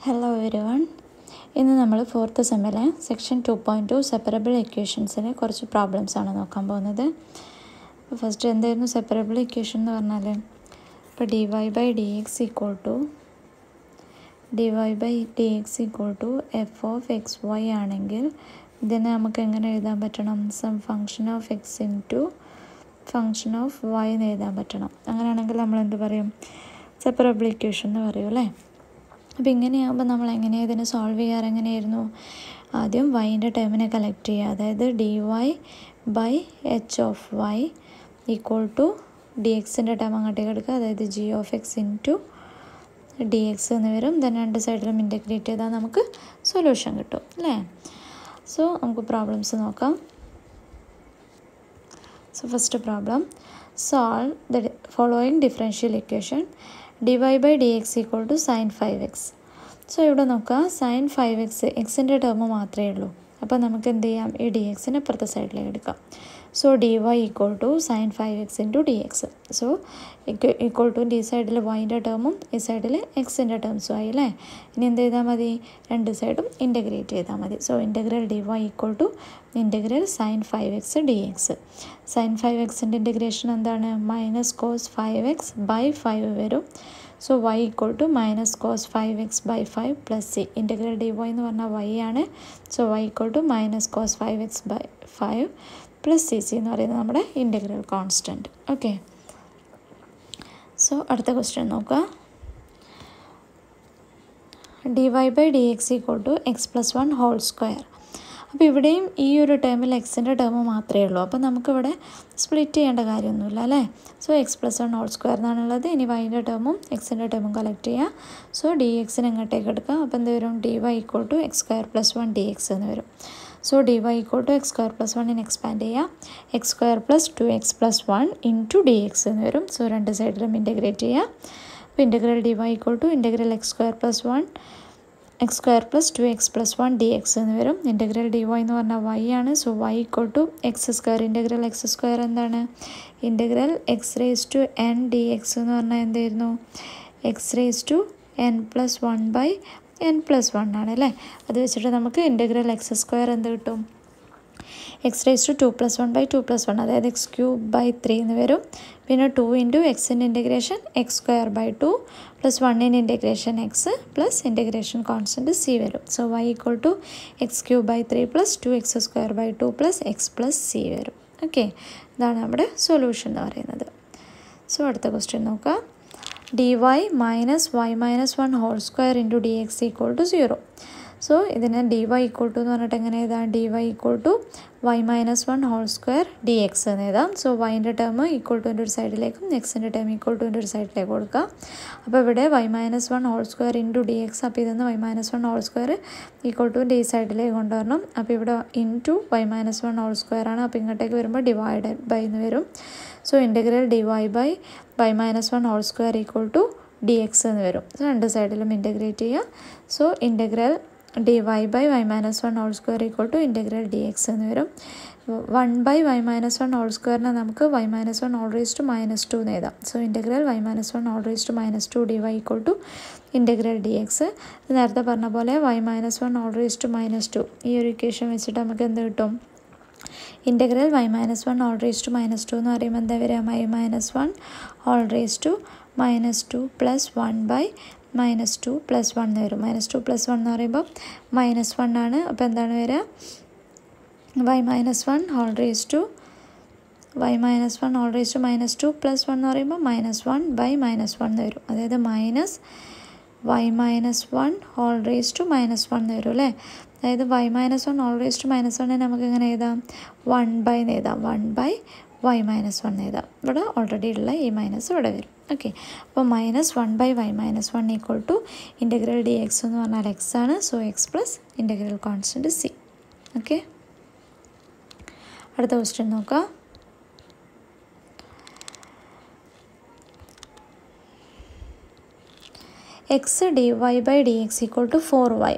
Hello everyone. ഇന്ന് നമ്മൾ 4th സെമ്മിലെ section 2.2 separable ഇക്വേഷൻസിലെ കുറച്ച് പ്രോബ്ലംസ് ആണ് നോക്കാൻ പോകുന്നത്. അപ്പോൾ ഫസ്റ്റ് എന്തായിരുന്നു സെപ്പറബിൾ ഇക്വേഷൻ എന്ന് പറഞ്ഞാൽ ഇപ്പോൾ dy/dx f of xy ആണെങ്കിൽ ഇതിനെ നമുക്ക് എങ്ങനെ എഴുതാൻ പറ്റണം? Sum function of x into function of y എന്ന് എഴുതാൻ പറ്റണം. അങ്ങനെയാണെങ്കിൽ നമ്മൾ എന്ത് പറയും? സെപ്പറബിൾ ഇക്വേഷൻ എന്ന് പറയും അല്ലേ? അപ്പോൾ ഇങ്ങനെയാകുമ്പോൾ നമ്മൾ എങ്ങനെയാണ് ഇതിനെ സോൾവ് ചെയ്യാറ്? എങ്ങനെയായിരുന്നു? ആദ്യം വൈൻ്റെ ടേമിനെ കളക്ട് ചെയ്യുക, അതായത് dy/h of y equal to dxൻ്റെ ടേം അങ്ങോട്ടേക്ക് എടുക്കുക, അതായത് g of x into dx എന്ന് വരും. ദെൻ രണ്ട് സൈഡിലും ഇൻ്റഗ്രേറ്റ് ചെയ്താൽ നമുക്ക് സൊല്യൂഷൻ കിട്ടും അല്ലേ? സോ നമുക്ക് പ്രോബ്ലംസ് നോക്കാം. So first problem, solve the following differential equation dy/dx equal to sin 5x. So ഇവിടെ നോക്കുക, sin 5x എക്സിൻ്റെ ടേം മാത്രമേ ഉള്ളൂ. അപ്പോൾ നമുക്ക് എന്ത് ചെയ്യാം? ഈ ഡി എക്സിനെ അപ്പുറത്തെ സൈഡിലേക്ക് എടുക്കാം. So dy equal to sin 5x into dx. So equal to ഈ സൈഡിൽ വൈൻ്റെ ടേമും ഈ സൈഡിൽ എക്സിൻ്റെ ടേംസും ആയി അല്ലേ? ഇനി എന്ത് ചെയ്താൽ മതി? രണ്ട് സൈഡും ഇൻ്റഗ്രേറ്റ് ചെയ്താൽ മതി. So integral dy equal to integral sin 5x dx. sin 5xൻ്റെ ഇൻ്റഗ്രേഷൻ എന്താണ്? മൈനസ് കോസ് 5x ബൈ 5 വരും. So y equal to minus cos 5x by 5 plus c. ഇൻ്റഗ്രൽ dy എന്ന് പറഞ്ഞാൽ y ആണ്. So y equal to minus cos 5x by 5 plus c. C എന്ന് പറയുന്നത് നമ്മുടെ ഇൻ്റഗ്രൽ കോൺസ്റ്റൻറ്റ്. ഓക്കെ, സോ അടുത്ത question നോക്കുക. dy/dx equal to x plus 1 whole square. അപ്പോൾ ഇവിടെയും ഈ ഒരു ടേമിൽ എക്സിൻ്റെ ടേം മാത്രമേ ഉള്ളൂ. അപ്പോൾ നമുക്കിവിടെ സ്പ്ലിറ്റ് ചെയ്യേണ്ട കാര്യമൊന്നുമില്ല അല്ലേ? So x plus 1 whole square എന്നാണുള്ളത്. ഇനി വൈൻ്റെ ടേമും എക്സിൻ്റെ ടേമും കളക്ട് ചെയ്യുക. സോ ഡി എക്സിന് എങ്ങോട്ടേക്ക് എടുക്കുക. അപ്പോൾ എന്ത് വരും? dy equal to x square plus 1 dx എന്ന് വരും. So dy equal to x square plus 1 expand ചെയ്യുക. X square plus 2x plus 1 into dx എന്ന് വരും. സോ രണ്ട് സൈഡിലും ഇൻ്റഗ്രേറ്റ് ചെയ്യുക. അപ്പോൾ integral dy equal to integral x square plus 1 X square plus 2x plus 1 dx എന്ന് വരും. Integral dy എന്ന് പറഞ്ഞാൽ y ആണ്. So y equal to x square. Integral x square എന്താണ്? Integral x raise to n dx എന്ന് പറഞ്ഞാൽ എന്തായിരുന്നു? X raise to n plus 1 by n plus 1 ആണ് അല്ലേ? അത് വെച്ചിട്ട് നമുക്ക് ഇൻ്റഗ്രൽ എക്സ് സ്ക്വയർ എന്ത് കിട്ടും? X raise to 2 plus 1 by 2 plus 1, അതായത് എക്സ് ക്യൂബ് ബൈ 3 എന്ന് വരും. പിന്നെ 2 ഇൻറ്റു എക്സിൻ്റെ integration x square by 2 plus 1 integration x plus integration constant c വരും. So y equal to x cube by 3 plus 2x square by 2 plus x plus c വരും. Okay, ഇതാണ് നമ്മുടെ solution എന്ന് പറയുന്നത്. സോ അടുത്ത ക്വസ്റ്റ്യൻ നോക്കാം. dy minus y minus 1 whole square into dx equal to 0. So ഇതിനെ dy equal to എന്ന് പറഞ്ഞിട്ട് എങ്ങനെ എഴുതാം? dy equal to y minus 1 whole square dx എന്ന് എഴുതാം. സോ വൈൻ്റെ ടേം ഈക്വൾ ടുവിൻ്റെ ഒരു സൈഡിലേക്കും എക്സിൻ്റെ ടേം ഈക്വൾ ടുവിൻ്റെ ഒരു സൈഡിലേക്ക് കൊടുക്കുക. അപ്പോൾ ഇവിടെ y minus 1 whole square into dx. അപ്പോൾ ഇതെന്ന് y minus 1 whole square equal ടുവിൻ്റെ ഈ സൈഡിലേക്ക് കൊണ്ടുവരണം. അപ്പോൾ ഇവിടെ into y minus 1 whole square ആണ്. അപ്പോൾ ഇങ്ങോട്ടേക്ക് വരുമ്പോൾ ഡിവൈഡഡ് ബൈ എന്ന് വരും. So integral dy by y minus 1 whole square equal to dx എന്ന് വരും. സോ രണ്ട് സൈഡിലും ഇൻ്റഗ്രേറ്റ് ചെയ്യുക. So integral dy by y minus 1 whole square equal to integral dx എന്ന് വരും. 1 ബൈ y മൈനസ് 1 ഹോൾ സ്ക്വയറിനെ നമുക്ക് y minus 1 whole raise to minus 2 എന്ന് എഴുതാം. So integral y minus 1 whole raise to minus 2 dy equal to integral dx. നേരത്തെ പറഞ്ഞ പോലെ y minus 1 whole raise to minus 2 ഈ ഒരു ഇക്വേഷൻ വെച്ചിട്ട് നമുക്ക് എന്ത് കിട്ടും? Integral y minus 1 whole raise to minus 2 എന്ന് പറയുമ്പോൾ എന്താ വരിക? y minus 1 whole raise to minus 2 plus 1 by minus 2 plus 1 എന്ന് വരും. മൈനസ് 2 പ്ലസ് 1 എന്ന് പറയുമ്പോൾ മൈനസ് 1 ആണ്. അപ്പോൾ എന്താണ് വരിക? y minus 1 whole raise to minus 2 plus 1 എന്ന് പറയുമ്പോൾ മൈനസ് 1 ബൈ മൈനസ് 1 എന്ന് വരും. അതായത് minus y minus 1 whole raise to minus 1 എന്ന് വരും അല്ലേ? അതായത് y minus 1 whole raise to minus 1 നമുക്ക് എങ്ങനെ എഴുതാം? 1 ബൈ എന്ന് എഴുതാം. 1 ബൈ y മൈനസ് 1 എഴുതാം. ഇവിടെ ഓൾറെഡി ഉള്ള ഈ മൈനസ് ഇവിടെ വരും. ഓക്കെ, അപ്പോൾ minus 1 by y minus 1 equal to integral dx എന്ന് പറഞ്ഞാൽ x ആണ്. So x plus integral constant c. Okay, അടുത്ത ക്വസ്റ്റ്യൻ നോക്കാം. X dy/dx equal to 4y.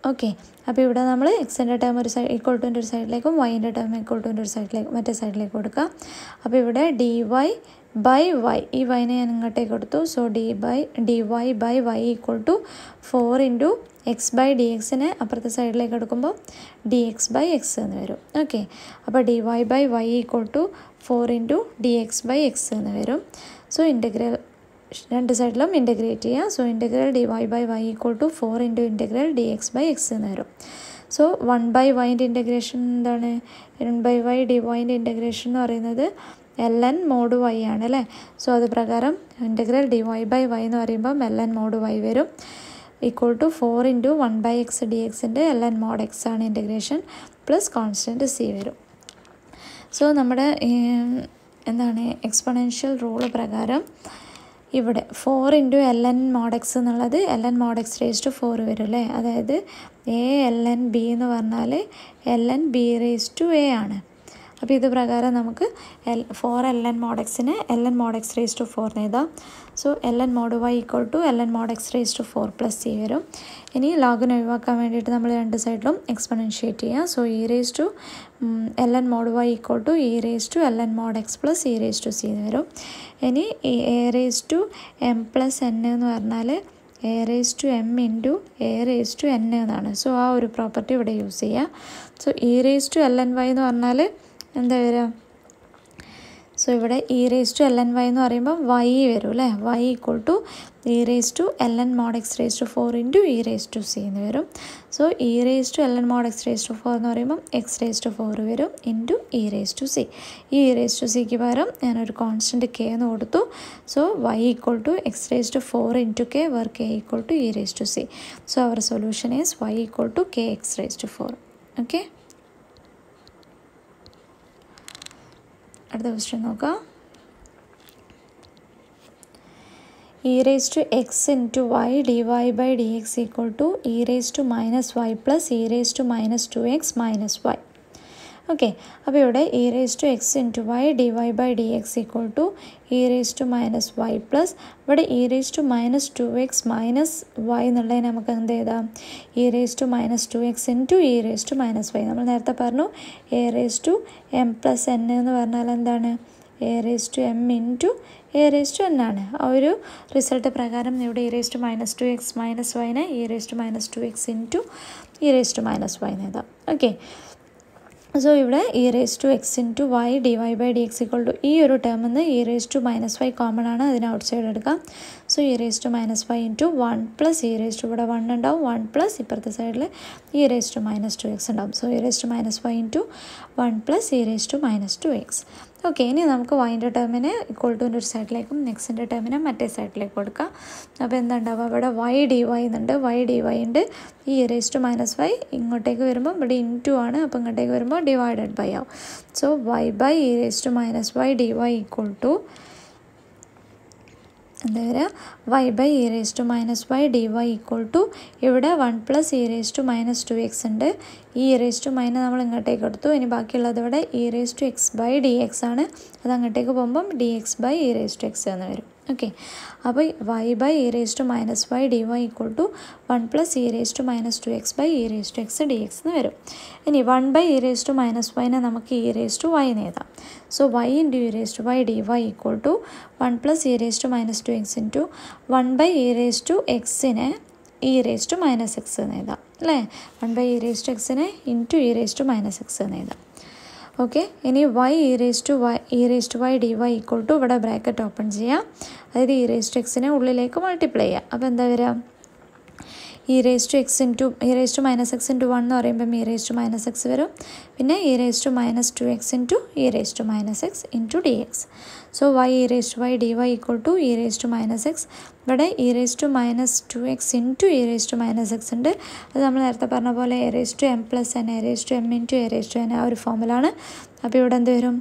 Okay, അപ്പോൾ ഇവിടെ നമ്മൾ എക്സിൻ്റെ ടേം ഒരു സൈഡ് ഈക്വൾ ടുവിൻ്റെ ഒരു സൈഡിലേക്കും വൈൻ്റെ ടേം ഈക്വൾ ടുവിൻ്റെ ഒരു സൈഡിലേക്ക് മറ്റേ സൈഡിലേക്ക് കൊടുക്കുക. അപ്പോൾ ഇവിടെ dy ബൈ വൈ, ഈ വൈനെ ഞാൻ ഇങ്ങോട്ടേക്ക് എടുത്തു. So dy by y equal to 4 into x by d എക്സിനെ അപ്പുറത്തെ സൈഡിലേക്ക് എടുക്കുമ്പോൾ ഡി എക്സ് ബൈ എക്സ് എന്ന് വരും. ഓക്കെ, അപ്പോൾ dy by y equal to 4 into d x by x എന്ന് വരും. സോ ഇൻ്റഗ്രൽ രണ്ട് സൈഡിലും ഇൻ്റഗ്രേറ്റ് ചെയ്യുക. So integral dy by y equal to 4 into integral d x by x എന്ന് വരും. സോ 1 ബൈ വൈൻ്റെ ഇൻ്റഗ്രേഷൻ എന്താണ്? 1 ബൈ വൈ ഡി വൈൻ്റെ ഇൻ്റഗ്രേഷൻ എന്ന് പറയുന്നത് ln mod y ആണ് അല്ലേ. സോ അത് പ്രകാരം ഇൻ്റഗ്രൽ dy ബൈ വൈ എന്ന് പറയുമ്പോൾ ln mod y വരും. Equal to 4 into 1 by x d എക്സിൻ്റെ ln mod എക്സ് ആണ് ഇൻ്റഗ്രേഷൻ, പ്ലസ് കോൺസ്റ്റൻറ്റ് സി വരും. സോ നമ്മുടെ എന്താണ് എക്സ്പൊണൻഷ്യൽ റൂൾ പ്രകാരം ഇവിടെ 4 ഇൻറ്റു ln mod എക്സ് എന്നുള്ളത് ln mod x raise to 4 വരും അല്ലേ. അതായത് എ ln ബി എന്ന് പറഞ്ഞാൽ ln b raise to a ആണ്. അപ്പോൾ ഇത് പ്രകാരം നമുക്ക് 4 ln mod എക്സിന് ln mod x raise to 4 എന്ന് എഴുതാം. So ln mod y equal to ln mod x raise to 4 plus c വരും. ഇനി ലോഗിന് ഒഴിവാക്കാൻ വേണ്ടിയിട്ട് നമ്മൾ രണ്ട് സൈഡിലും എക്സ്പൊണൻഷ്യേറ്റ് ചെയ്യുക. So e raise to ln mod y equal to e raise to ln mod x plus e raise to c എന്ന് വരും. ഇനി a raise to m plus n എന്ന് പറഞ്ഞാൽ a raise to m into a raise to n എന്നാണ്. So ആ ഒരു property ഇവിടെ use ചെയ്യുക. So e raise to ln y എന്ന് പറഞ്ഞാൽ എന്താ വരിക? സോ ഇവിടെ e raise to ln y എന്ന് പറയുമ്പോൾ y വരും അല്ലേ. y equal to e raise to ln mod x raise to 4 into e raise to c എന്ന് വരും. So e raise to ln mod x raise to 4 എന്ന് പറയുമ്പം x raise to 4 വരും into e raise to c. ഈ e raise to സിക്ക് പകരം ഞാനൊരു constant k എന്ന് കൊടുത്തു. So y equal to x raise to 4 into k where k equal to e raise to c. So our solution is y equal to k x raise to 4. Okay, അടുത്ത question നോക്കാം. E raise to x into y d y by d x equal to e raise to minus y plus e raise to minus 2x minus y. Okay, അപ്പോൾ ഇവിടെ e raise to x into y d y by d x equal to e raise to minus y plus ഇവിടെ e raise to minus 2x minus y എന്നുള്ളതിന് നമുക്ക് എന്ത് ചെയ്താം? E raise to minus 2x into e raise to minus y. നമ്മൾ നേരത്തെ പറഞ്ഞു a raise to m plus n എന്ന് പറഞ്ഞാൽ എന്താണ്? A raise to m into a raise to n ആണ്. ആ ഒരു റിസൾട്ട് പ്രകാരം ഇവിടെ e raise to minus 2x minus വൈനെ e raise to minus 2x into e raise to minus y എന്ന് എഴുതാം. ഓക്കെ, സോ ഇവിടെ e raise to x into y d y by d x equal to ഈ ഒരു ടേമിൽ നിന്ന് e raise to minus y common ആണ്, അതിന് out side എടുക്കാം. So e raise to minus y into 1 plus e raise to ഇവിടെ 1 ഉണ്ടാവും, 1 plus ഇപ്പുറത്തെ സൈഡിൽ E raise to minus 2x ഉണ്ടാവും. So e raise to minus y into 1 plus e raise to minus 2x. Okay, ഇനി നമുക്ക് വൈൻ്റെ ടേമിനെ equal ടുവിൻ്റെ ഒരു സൈഡിലേക്കും നെക്സ്റ്റിൻ്റെ ടേമിനെ മറ്റേ സൈഡിലേക്ക് കൊടുക്കാം. അപ്പോൾ എന്താ ഉണ്ടാവുക? ഇവിടെ വൈ ഡി വൈ എന്നുണ്ട്, വൈ ഡി വൈ ഉണ്ട്. ഈ റേസ് ടു മൈനസ് വൈ ഇങ്ങോട്ടേക്ക് വരുമ്പോൾ ഇവിടെ ഇൻറ്റു ആണ്, അപ്പോൾ ഇങ്ങോട്ടേക്ക് വരുമ്പോൾ ഡിവൈഡഡ് ബൈ ആവും. So y by e raise to minus y d y equal to എന്താ വരിക? Y by e raise to minus y d y equal to ഇവിടെ 1 plus e raise to minus 2x ഉണ്ട്. ഈ e raise to minus നമ്മൾ ഇങ്ങോട്ടേക്ക് എടുത്തു. ഇനി ബാക്കിയുള്ളത് ഇവിടെ e raise to x by d x ആണ്. അത് അങ്ങോട്ടേക്ക് പോകുമ്പം d x by e raise to x എന്ന് വരും. ഓക്കെ, അപ്പോൾ y by e raise to minus y d y equal to 1 plus e raise to minus 2x by e raise to x d x എന്ന് വരും. ഇനി 1 by e raise to minus വൈനെ നമുക്ക് e raise to y എന്ന് എഴുതാം. So Y into e raise to y d y equal to 1 plus e raise to minus 2x into 1 by e raise to എക്സിനെ e raise to minus x എന്ന് എഴുതാം അല്ലേ. 1 by e raise to എക്സിനെ into e raise to minus x എന്ന് എഴുതാം. Okay, ഇനി y e raise to y d y equal to ഇവിടെ bracket open ചെയ്യാം. അതായത് ഇ റേസ് ടു എക്സിനെ ഉള്ളിലേക്ക് മൾട്ടിപ്ലൈ ചെയ്യാം. അപ്പോൾ എന്താ വരിക? E raise to x into e raise to minus x into 1 എന്ന് പറയുമ്പം e raise to minus x വരും. പിന്നെ e raise to minus 2x into e raise to minus x into d x. So y e raise to y d y equal to e raise to minus x. ഇവിടെ e raise to minus 2x into e raise to minus x ഉണ്ട്. അത് നമ്മൾ നേരത്തെ പറഞ്ഞ പോലെ a raise to m plus n a raise to m into a raise to n ആ ഒരു ഫോമിലാണ്. അപ്പോൾ ഇവിടെ എന്ത് വരും?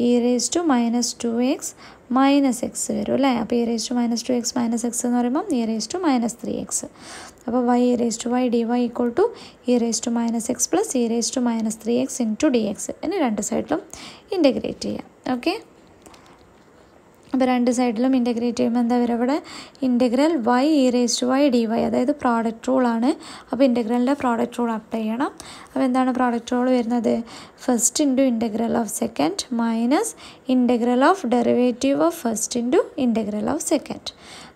E raise to minus 2x minus x വരും അല്ലേ. അപ്പോൾ e raise to minus 2x minus x എന്ന് പറയുമ്പം e raise to minus 3x. അപ്പോൾ y e raise to y d y equal to e raise to minus x plus e raise to minus 3x into d X. ഇനി രണ്ട് സൈഡിലും integrate ചെയ്യാം. Okay, അപ്പോൾ രണ്ട് സൈഡിലും ഇൻ്റഗ്രേറ്റ് ചെയ്യുമ്പോൾ എന്താ വരിക ഇവിടെ ഇൻ്റഗ്രൽ y e⁻y dy, അതായത് പ്രോഡക്റ്റ് റൂളാണ്. അപ്പോൾ ഇൻ്റഗ്രലിൻ്റെ പ്രോഡക്റ്റ് റൂൾ അപ്ലൈ ചെയ്യണം. അപ്പോൾ എന്താണ് പ്രോഡക്റ്റ് റൂൾ വരുന്നത്? First into integral of second minus integral of derivative of first into integral of second.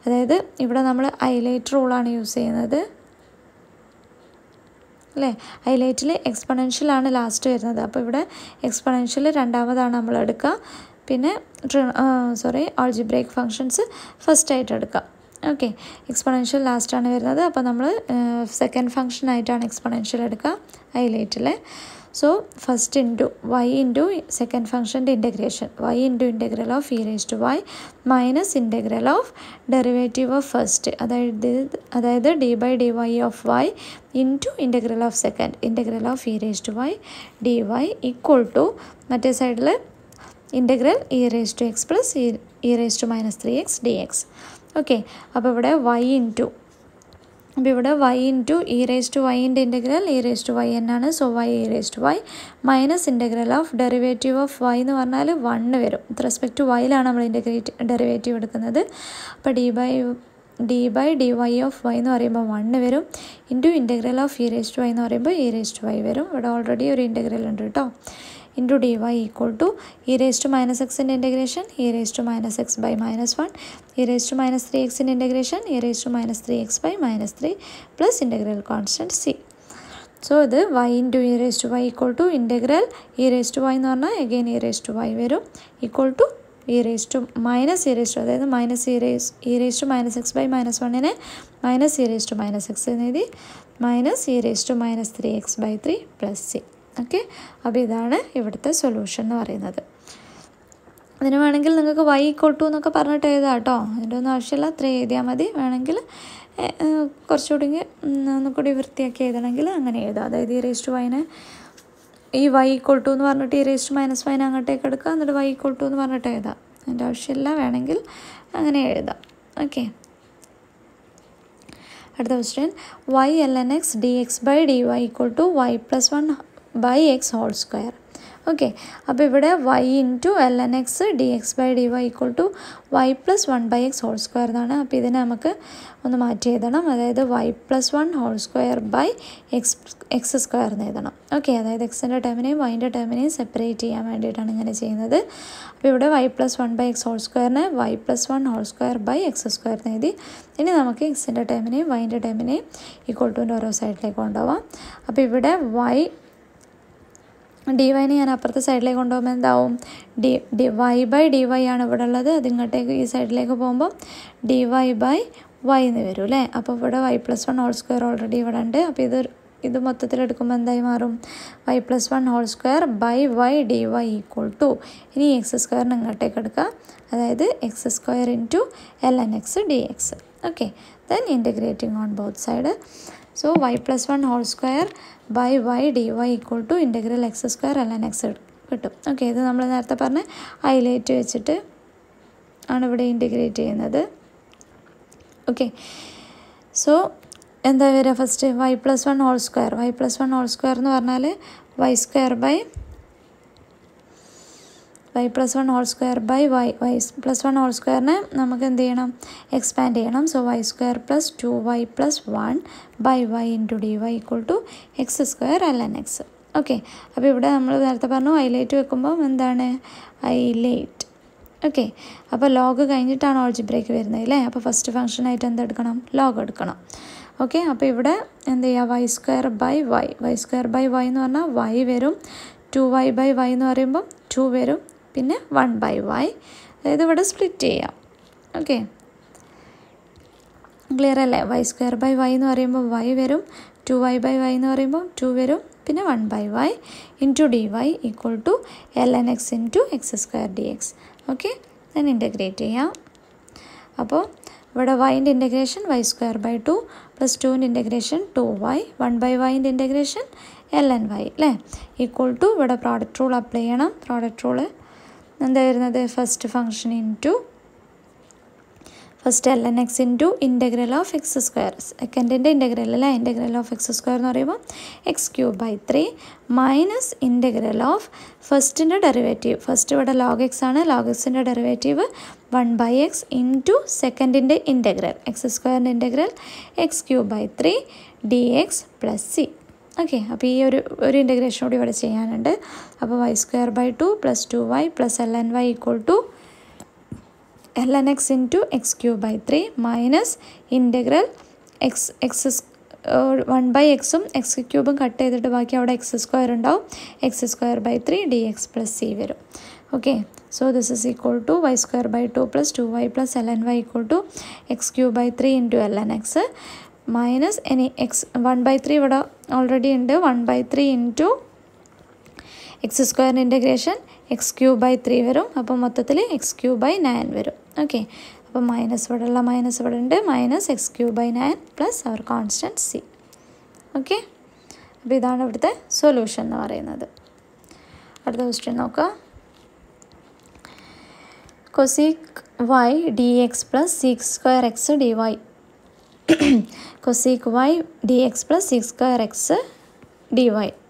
അതായത് ഇവിടെ നമ്മൾ ഹൈലൈറ്റ് റൂളാണ് യൂസ് ചെയ്യുന്നത് അല്ലേ. ഹൈലൈറ്റിൽ എക്സ്പൊണൻഷ്യലാണ് ലാസ്റ്റ് വരുന്നത്. അപ്പോൾ ഇവിടെ എക്സ്പൊണൻഷ്യൽ രണ്ടാമതാണ് നമ്മൾ എടുക്കുക. പിന്നെ ആൾജിബ്രൈക് ഫങ്ഷൻസ് ഫസ്റ്റായിട്ട് എടുക്കാം. ഓക്കെ, എക്സ്പൊണൻഷ്യൽ ലാസ്റ്റാണ് വരുന്നത്. അപ്പോൾ നമ്മൾ സെക്കൻഡ് ഫങ്ഷനായിട്ടാണ് എക്സ്പൊണൻഷ്യൽ എടുക്കുക ഹൈലൈറ്റിൽ. So first into y into second ഫങ്ഷൻ്റെ integration y into integral of e⁻y minus integral of derivative of first, അതായത് d/dy of y into integral of second integral of e⁻y dy equal to മറ്റേ സൈഡിൽ integral e⁻x plus e⁻−3x dx. Okay, അപ്പോൾ ഇവിടെ y into e⁻y integral e⁻y എന്നാണ്. So y e⁻y minus integral of derivative of y എന്ന് പറഞ്ഞാൽ 1 വരും. With respect to വൈയിലാണ് നമ്മൾ derivative എടുക്കുന്നത്. അപ്പോൾ d/dy ഓഫ് y എന്ന് പറയുമ്പോൾ 1 വരും. ഇൻറ്റു ഇൻ്റഗ്രൽ ഓഫ് e⁻y എന്ന് പറയുമ്പോൾ e⁻y വരും. ഇവിടെ ഓൾറെഡി ഒരു ഇൻ്റഗ്രൽ ഉണ്ട് കേട്ടോ. ഇൻറ്റു dy ഈക്വൽ ടു e⁻−xൻ്റെ ഇൻ്റഗ്രേഷൻ e⁻x/-1 e⁻−3xൻ്റെ integration e⁻−3x/-3 plus integral constant c. So ഇത് y into e⁻y equal to integral e⁻y എന്ന് പറഞ്ഞാൽ അഗെയിൻ e⁻y വരും ഈക്വൽ ടു അതായത് e⁻x/-1നെ മൈനസ് e⁻−x എന്ന് എഴുതി minus e⁻−3x/3 plus c. Okay, അപ്പോൾ ഇതാണ് ഇവിടുത്തെ സൊല്യൂഷൻ എന്ന് പറയുന്നത്. അതിന് വേണമെങ്കിൽ നിങ്ങൾക്ക് y ഈക്വൽ ടു എന്നൊക്കെ പറഞ്ഞിട്ട് എഴുതാം കേട്ടോ. അതിൻ്റെ ഒന്നും ആവശ്യമില്ല, അത്ര എഴുതിയാൽ മതി. വേണമെങ്കിൽ കുറച്ചുകൂടി ഒന്നുകൂടി വൃത്തിയാക്കി എഴുതണമെങ്കിൽ അങ്ങനെ എഴുതാം. അതായത് e⁻y ഈ y ഈക്വൽ ടു എന്ന് പറഞ്ഞിട്ട് e⁻−y അങ്ങോട്ടേക്ക് എടുക്കുക, എന്നിട്ട് y ഈക്വൽ ടു എന്ന് പറഞ്ഞിട്ട് എഴുതാം. അതിൻ്റെ ആവശ്യമില്ല, വേണമെങ്കിൽ അങ്ങനെ എഴുതാം. ഓക്കെ, അടുത്ത question y ln x dx/dy equal to y+1/x whole square. Okay, അപ്പോൾ ഇവിടെ y into ln x dx/dy equal to y+1/x whole square എന്നാണ്. അപ്പോൾ ഇതിനെ നമുക്ക് ഒന്ന് മാറ്റി എഴുതണം. അതായത് y+1 whole square by x square എന്ന് എഴുതണം. ഓക്കെ, അതായത് എക്സിൻ്റെ ടേമിനെയും വൈൻ്റെ ടേമിനെയും സെപ്പറേറ്റ് ചെയ്യാൻ വേണ്ടിയിട്ടാണ് ഇങ്ങനെ ചെയ്യുന്നത്. അപ്പോൾ ഇവിടെ y+1/x ഹോൾ സ്ക്വയറിനെ y+1 whole square by x square എന്ന് എഴുതി. ഇനി നമുക്ക് എക്സിൻ്റെ ടേമിനെയും വൈൻ്റെ ടേമിനെയും ഈക്വൽ ടുവിൻ്റെ ഓരോ സൈഡിലേക്ക് കൊണ്ടുപോകാം. അപ്പോൾ ഇവിടെ ഡിവൈനെ ഞാൻ അപ്പുറത്തെ സൈഡിലേക്ക് കൊണ്ടുപോകുമ്പോൾ എന്താവും y/dy ആണ് ഇവിടെ ഉള്ളത്. അതിങ്ങോട്ടേക്ക് ഈ സൈഡിലേക്ക് പോകുമ്പോൾ dy/y എന്ന് വരും അല്ലേ. അപ്പോൾ ഇവിടെ y+1 ഹോൾ സ്ക്വയർ ഓൾറെഡി ഇവിടെ ഉണ്ട്. അപ്പോൾ ഇത് മൊത്തത്തിലെടുക്കുമ്പോൾ എന്തായി മാറും? y+1 whole square by y dy equal to ഇനി എക്സ് സ്ക്വയറിന് ഇങ്ങോട്ടേക്ക് എടുക്കുക, അതായത് x square into ln x dx. Okay, then integrating on both side. So y+1 whole square by y dy equal to integral x square ln x കിട്ടും. Okay, ഇത് നമ്മൾ നേരത്തെ പറഞ്ഞ ഹൈലൈറ്റ് വെച്ചിട്ട് ആണ് ഇവിടെ ഇൻ്റഗ്രേറ്റ് ചെയ്യുന്നത്. ഓക്കെ, സോ എന്താ വരിക? ഫസ്റ്റ് y+1 ഹോൾ സ്ക്വയർ എന്ന് പറഞ്ഞാൽ y+1 whole square by y+1 whole സ്ക്വയറിനെ നമുക്ക് എന്ത് ചെയ്യണം? എക്സ്പാൻഡ് ചെയ്യണം. So y² plus 2y+1 by y into dy equal to x square ln x. Okay, അപ്പോൾ ഇവിടെ നമ്മൾ നേരത്തെ പറഞ്ഞു ഹൈലൈറ്റ് വെക്കുമ്പോൾ എന്താണ് ഹൈലൈറ്റ്. ഓക്കെ, അപ്പോൾ ലോഗ് കഴിഞ്ഞിട്ടാണ് ആൾജിബ്രേക്ക് വരുന്നത് അല്ലേ. അപ്പോൾ ഫസ്റ്റ് ഫംഗ്ഷനായിട്ട് എന്തെടുക്കണം? ലോഗ് എടുക്കണം. ഓക്കെ, അപ്പോൾ ഇവിടെ എന്ത് ചെയ്യുക? y² ബൈ y എന്ന് പറഞ്ഞാൽ y വരും, 2y/y എന്ന് പറയുമ്പോൾ 2 വരും, പിന്നെ 1/y, അതായത് ഇവിടെ സ്പ്ലിറ്റ് ചെയ്യാം. ഓക്കെ, ക്ലിയർ അല്ലേ? y² എന്ന് പറയുമ്പോൾ y വരും, 2y/y എന്ന് പറയുമ്പോൾ 2 വരും, പിന്നെ 1/y into dy equal to ln x into x square dx. Okay, ഞാൻ ഇൻ്റഗ്രേറ്റ് ചെയ്യാം. അപ്പോൾ ഇവിടെ y-ൻ്റെ ഇൻ്റഗ്രേഷൻ y²/2 പ്ലസ് 2ൻ്റെ ഇൻ്റഗ്രേഷൻ 2y, 1/y-ൻ്റെ ഇൻ്റഗ്രേഷൻ ln y അല്ലേ, ഈക്വൽ ടു ഇവിടെ പ്രോഡക്റ്റ് റൂൾ അപ്ലൈ ചെയ്യണം. പ്രോഡക്റ്റ് റൂള് എന്താ വരുന്നത്? First function into first ln x into integral of x square, സെക്കൻഡിൻ്റെ ഇൻ്റഗ്രൽ അല്ലേ, ഇൻ്റഗ്രൽ ഓഫ് എക്സ് സ്ക്വയർ എന്ന് പറയുമ്പോൾ x³ മൈനസ് ഇൻ്റഗ്രൽ ഓഫ് ഫസ്റ്റിൻ്റെ ഡെറിവേറ്റീവ്, ഫസ്റ്റ് ഇവിടെ log x ആണ്, log xൻ്റെ ഡെറിവേറ്റീവ് 1/x ഇൻറ്റു സെക്കൻഡിൻ്റെ integral x² integral x³ dx plus c. Okay, അപ്പോൾ ഈ ഒരു ഇൻ്റഗ്രേഷൻ കൂടി ഇവിടെ ചെയ്യാനുണ്ട്. അപ്പോൾ y²/2 + 2y + ln y = ln x into x³ minus integral 1/xഉം x³ കട്ട് ചെയ്തിട്ട് ബാക്കി അവിടെ x² ഉണ്ടാവും, x² dx പ്ലസ് c വരും. Okay, so this is equal to y²/2 + 2y + ln y = x³ into ln x minus ഇനി 1/3 ഇവിടെ already ഉണ്ട്, 1/3 into x² integration x³ വരും. അപ്പോൾ മൊത്തത്തിൽ x³ വരും. ഓക്കെ, അപ്പോൾ മൈനസ് ഇവിടെ ഉള്ള മൈനസ് ഇവിടെ ഉണ്ട്, മൈനസ് x³ പ്ലസ് അവർ കോൺസ്റ്റൻറ്റ് c. ഓക്കെ, അപ്പോൾ ഇതാണ് ഇവിടുത്തെ സൊല്യൂഷൻ എന്ന് പറയുന്നത്. അടുത്ത ക്വസ്റ്റ്യൻ നോക്കുക. cosec y dx plus sec² x dy cosec y dx plus sec² x dy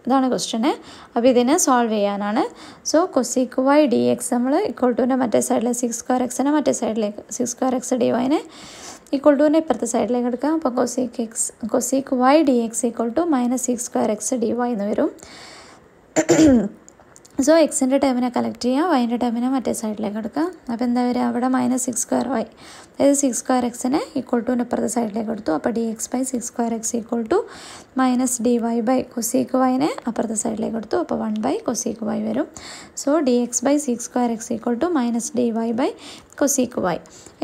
ഇതാണ് ക്വസ്റ്റ്യന്. അപ്പോൾ ഇതിനെ സോൾവ് ചെയ്യാനാണ്. സോ cosec y dx നമ്മൾ = മറ്റേ സൈഡിലെ sec² x മറ്റേ സൈഡിലേക്ക് sec² x dy = ഇപ്പുറത്തെ സൈഡിലേക്ക് എടുക്കാം. അപ്പോൾ cosec y dx = -sec² x dy എന്ന് വരും. സോ എക്സിൻ്റെ ടേമിനെ കളക്ട് ചെയ്യാം, വൈൻ്റെ ടേമിനെ മറ്റേ സൈഡിലേക്ക് എടുക്കാം. അപ്പോൾ എന്താ വരിക, അവിടെ -sec² y, അതായത് sec² x ഇപ്പുറത്തെ സൈഡിലേക്ക് എടുത്തു. അപ്പോൾ dx/sec² x -dy/cosec y അപ്പുറത്തെ സൈഡിലേക്ക് എടുത്തു. അപ്പോൾ 1/cosec y വരും. So dx/sec² x -dy/cosec y.